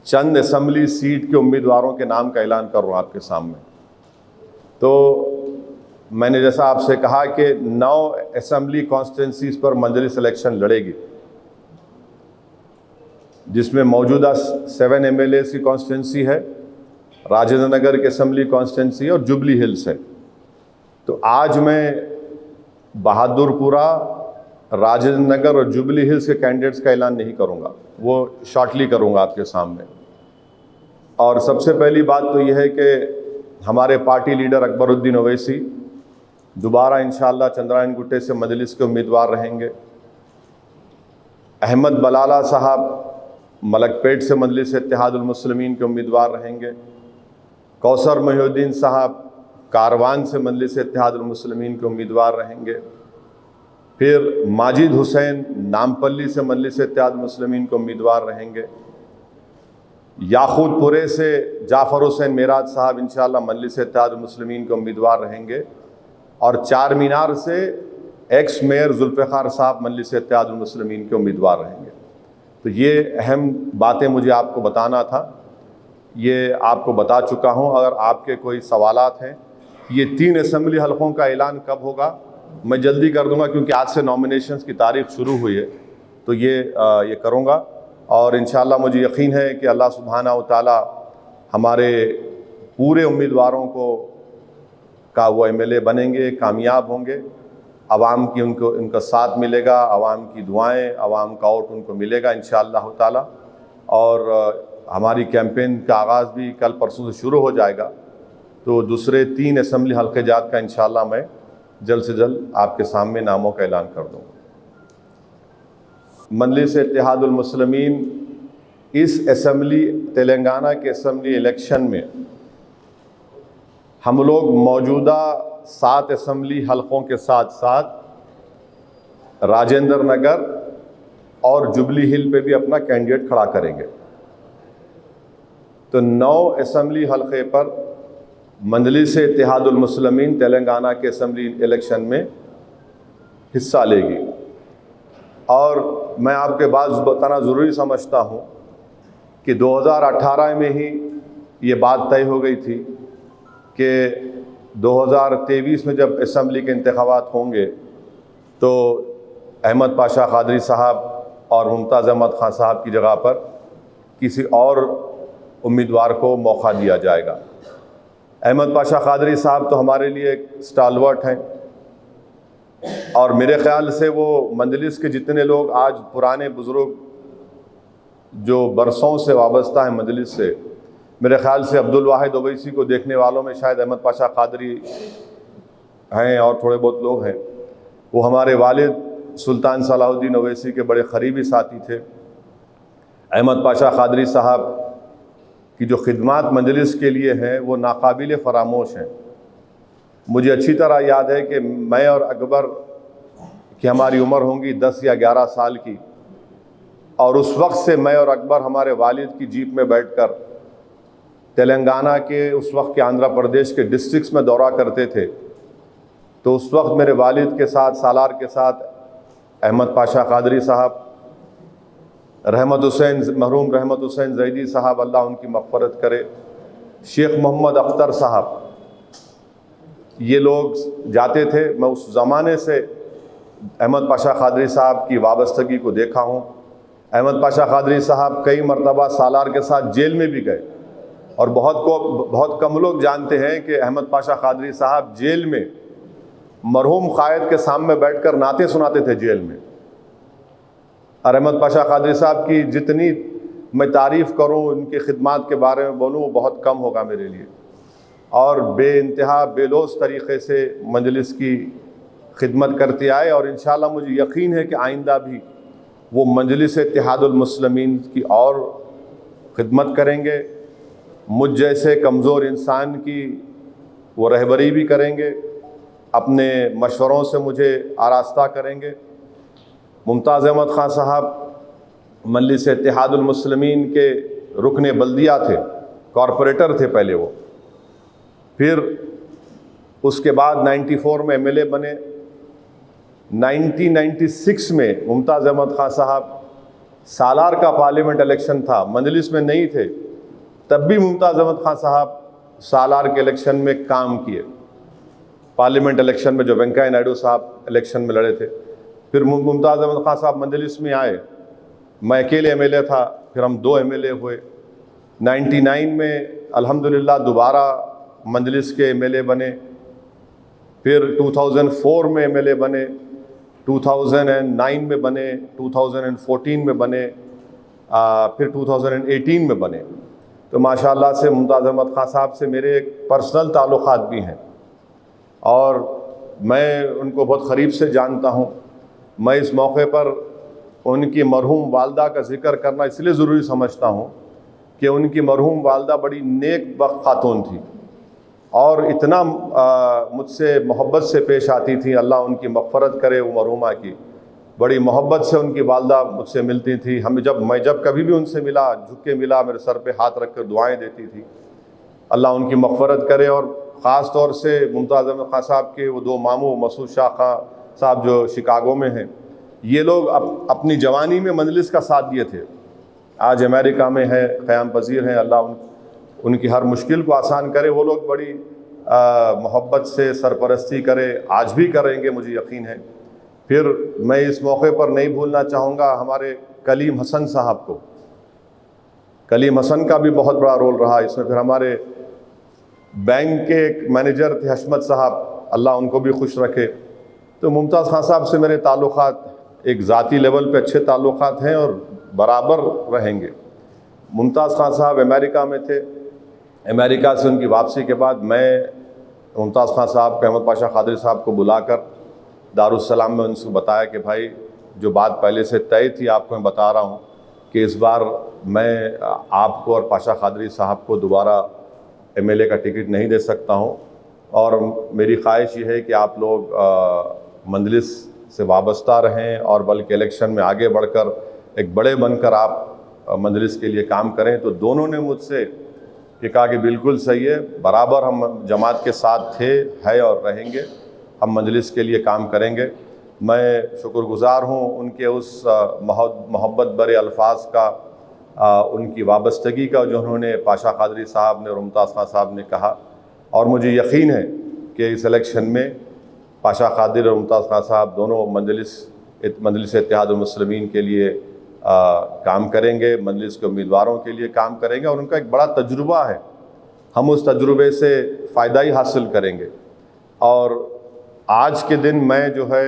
चंद assembly seat के उम्मीदवारों के नाम का ऐलान कर रहा हूँ आपके सामने। तो मैंने जैसा आपसे कहा कि 9 असम्बली कॉन्स्टिट्यूंसीज पर मजलिस इलेक्शन लड़ेगी, जिसमें मौजूदा 7 MLA की कॉन्स्टिट्यूंसी है, राजेंद्र नगर की असम्बली कॉन्स्टिट्यूंसी है और जुबली हिल्स है। तो आज मैं बहादुरपुरा, राजेंद्र नगर और जुबली हिल्स के कैंडिडेट्स का ऐलान नहीं करूंगा, वो शॉर्टली करूंगा आपके सामने। और सबसे पहली बात तो यह है कि हमारे पार्टी लीडर अकबरुद्दीन ओवैसी दोबारा इंशाअल्लाह चंद्रायन गुट्टे से मजलिस के उम्मीदवार रहेंगे। अहमद बलाला साहब मलकपेट से मजलिस इत्तेहादुल मुस्लिमीन के उम्मीदवार रहेंगे। कौसर मोहिउद्दीन साहब कारवान से मजलिस इत्तेहादुल मुस्लिमीन के उम्मीदवार रहेंगे। फिर माजिद हुसैन नामपल्ली से मजलिस इत्तेहादुल मुस्लिमीन के उम्मीदवार रहेंगे। याकूतपुरे से जाफ़र हुसैन मेराज साहब इंशाअल्लाह मजलिस इत्तेहादुल मुस्लिमीन के उम्मीदवार रहेंगे। और चार मीनार से एक्स मेयर जुल्फ़िकार साहब मजलिस इत्तेहादुल मुस्लिमीन के उम्मीदवार रहेंगे। तो ये अहम बातें मुझे आपको बताना था, ये आपको बता चुका हूँ। अगर आपके कोई सवालात हैं, ये 3 असम्बली हलकों का ऐलान कब होगा मैं जल्दी कर दूंगा, क्योंकि आज से नॉमिनेशंस की तारीख शुरू हुई है, तो ये करूँगा। और इंशाअल्लाह मुझे यकीन है कि अल्लाह सुब्हानहू व तआला हमारे पूरे उम्मीदवारों का वो MLA बनेंगे, कामयाब होंगे। आवाम की उनका साथ मिलेगा, आवाम की दुआएं, आवाम का वोट उनको मिलेगा इंशाअल्लाह ताला। और हमारी कैंपेन का आगाज़ भी कल परसों से शुरू हो जाएगा। तो दूसरे 3 असम्बली हल्के जात का इंशाअल्लाह मैं जल्द से जल्द आपके सामने नामों का ऐलान कर दूँगा। मजलिस इत्तेहादुल मुस्लिमीन इस असम्बली तेलंगाना के असम्बली इलेक्शन में हम लोग मौजूदा 7 असम्बली हलकों के साथ साथ राजेंद्र नगर और जुबली हिल पे भी अपना कैंडिडेट खड़ा करेंगे। तो 9 असम्बली हलके पर मजलिस इत्तेहादुल मुस्लिमीन तेलंगाना के असम्बली इलेक्शन में हिस्सा लेगी। और मैं आपके बात बताना ज़रूरी समझता हूँ कि 2018 में ही ये बात तय हो गई थी कि 2023 में जब असम्बली के इंतखाबात होंगे तो अहमद पाशा कादरी साहब और मुमताज़ अहमद खान साहब की जगह पर किसी और उम्मीदवार को मौका दिया जाएगा। अहमद पाशा कादरी साहब तो हमारे लिए एक स्टालवर्ट हैं, और मेरे ख़्याल से वो मजलिस के जितने लोग आज पुराने बुज़ुर्ग जो बरसों से वाबस्ता हैं मजलिस से, मेरे ख़्याल से अब्दुल वाहिद ओवैसी को देखने वालों में शायद अहमद पाशा कादरी हैं और थोड़े बहुत लोग हैं। वो हमारे वालिद सुल्तान सलाहुद्दीन ओवैसी के बड़े क़रीबी साथी थे। अहमद पाशा कादरी साहब की जो खिदमात मजलिस के लिए हैं वो नाकाबिल फ़रामोश हैं। मुझे अच्छी तरह याद है कि मैं और अकबर की हमारी उम्र होंगी 10 या 11 साल की, और उस वक्त से मैं और अकबर हमारे वालिद की जीप में बैठकर तेलंगाना के, उस वक्त के आंध्र प्रदेश के डिस्ट्रिक्ट्स में दौरा करते थे। तो उस वक्त मेरे वालिद के साथ, सालार के साथ अहमद पाशा कादरी साहब, मरहूम रहमत हुसैन जैदी साहब, अल्लाह उनकी मग़फ़रत करे, शेख मोहम्मद अख्तर साहब, ये लोग जाते थे। मैं उस ज़माने से अहमद पाशा कादरी साहब की वाबस्तगी को देखा हूँ। अहमद पाशा कादरी साहब कई मरतबा सालार के साथ जेल में भी गए, और बहुत कम लोग जानते हैं कि अहमद पाशा कादरी साहब जेल में मरहूम कायद के सामने बैठकर नाते सुनाते थे जेल में। और अहमद पाशा कादरी साहब की जितनी मैं तारीफ़ करूँ, उनकी खिदमात के बारे में बोलूँ, वो बहुत कम होगा मेरे लिए। और बेइंतहा बेलोस तरीक़े से मजलिस की खिदमत करते आए, और इंशाअल्लाह मुझे यकीन है कि आइंदा भी वो मजलिस इत्तेहादुल मुस्लिमीन की और खिदमत करेंगे। मुझ जैसे कमज़ोर इंसान की वो रहबरी भी करेंगे, अपने मशवरों से मुझे आरास्ता करेंगे। मुमताज़ अहमद खान साहब मजलिस इत्तेहादुल मुस्लिमीन के रुकने बल्दिया थे, कॉरपोरेटर थे पहले वो, फिर उसके बाद 94 में MLA बने। 1996 में मुमताज़ अहमद खान साहब सालार का पार्लियामेंट इलेक्शन था, मजलिस में नहीं थे, तब भी मुमताज़ अहमद खान साहब सालार के इलेक्शन में काम किए। पार्लियामेंट इलेक्शन में जो वेंकैया नायडू साहब इलेक्शन में लड़े थे, फिर मुमताज़ अहमद खान साहब मजलिस में आए, मैं अकेले एमएलए था, फिर हम 2 एमएलए हुए। 99 में अल्हम्दुलिल्लाह दोबारा मजलिस के एमएलए बने, फिर 2004 में एमएलए बने, 2009 में बने, 2014 में बने, फिर 2018 में बने। तो माशाअल्लाह से मुमताज़ अहमद खान साहब से मेरे एक पर्सनल ताल्लुक़ात भी हैं और मैं उनको बहुत क़रीब से जानता हूँ। मैं इस मौके पर उनकी मरहूम वालदा का ज़िक्र करना इसलिए ज़रूरी समझता हूँ कि उनकी मरहूम वालदा बड़ी नेक बख्त खातून थी और इतना मुझसे मोहब्बत से पेश आती थी। अल्लाह उनकी मग़फ़रत करे वो मरहूमा की। बड़ी मोहब्बत से उनकी वालदा मुझसे मिलती थी। मैं जब कभी भी उनसे मिला, झुक के मिला, मेरे सर पे हाथ रख कर दुआएँ देती थी। अल्लाह उनकी मग़फ़रत करे। और ख़ास तौर से मुमताज़ अहमद खान साहब के वो 2 मामू मसूद शाह खां साहब जो शिकागो में हैं, ये लोग अपनी जवानी में मजलिस का साथ दिए थे। आज अमेरिका में है, क़याम पज़ीर हैं। अल्लाह उनकी हर मुश्किल को आसान करे। वो लोग बड़ी मोहब्बत से सरपरस्ती करे, आज भी करेंगे, मुझे यकीन है। फिर मैं इस मौके पर नहीं भूलना चाहूँगा हमारे कलीम हसन साहब को। कलीम हसन का भी बहुत बड़ा रोल रहा इसमें। फिर हमारे बैंक के एक मैनेजर थे हशमत साहब, अल्लाह उनको भी खुश रखे। तो मुमताज़ खान साहब से मेरे ताल्लुक़ात एक ज़ाती लेवल पे अच्छे ताल्लुक़ात हैं और बराबर रहेंगे। मुमताज़ खान साहब अमेरिका में थे। अमेरिका से उनकी वापसी के बाद मैं मुमताज़ खान साहब को अहमद पाशा क़ादरी साहब को बुलाकर दारुस्सलाम में उनसे बताया कि भाई जो बात पहले से तय थी आपको मैं बता रहा हूँ कि इस बार मैं आपको और पाशा क़ादरी साहब को दोबारा एमएलए का टिकट नहीं दे सकता हूँ और मेरी ख्वाहिश ये है कि आप लोग मजलिस से वाबस्ता रहें और बल्कि इलेक्शन में आगे बढ़कर एक बड़े बनकर आप मजलिस के लिए काम करें। तो दोनों ने मुझसे ये कहा कि बिल्कुल सही है, बराबर हम जमात के साथ थे, है और रहेंगे, हम मजलिस के लिए काम करेंगे। मैं शुक्रगुज़ार हूँ उनके उस मोहब्बत भरे अल्फाज का, उनकी वाबस्तगी का जो उन्होंने पाशा क़ादरी साहब ने और मुमताज़ खान साहब ने कहा। और मुझे यकीन है कि इस इलेक्शन में पाशा क़ादरी और मुमताज़ खान साहब दोनों मजलिस इत्तेहादुल मुस्लिमीन के लिए काम करेंगे, मजलिस के उम्मीदवारों के लिए काम करेंगे और उनका एक बड़ा तजुर्बा है। हम उस तजुर्बे से फ़ायदा ही हासिल करेंगे। और आज के दिन मैं जो है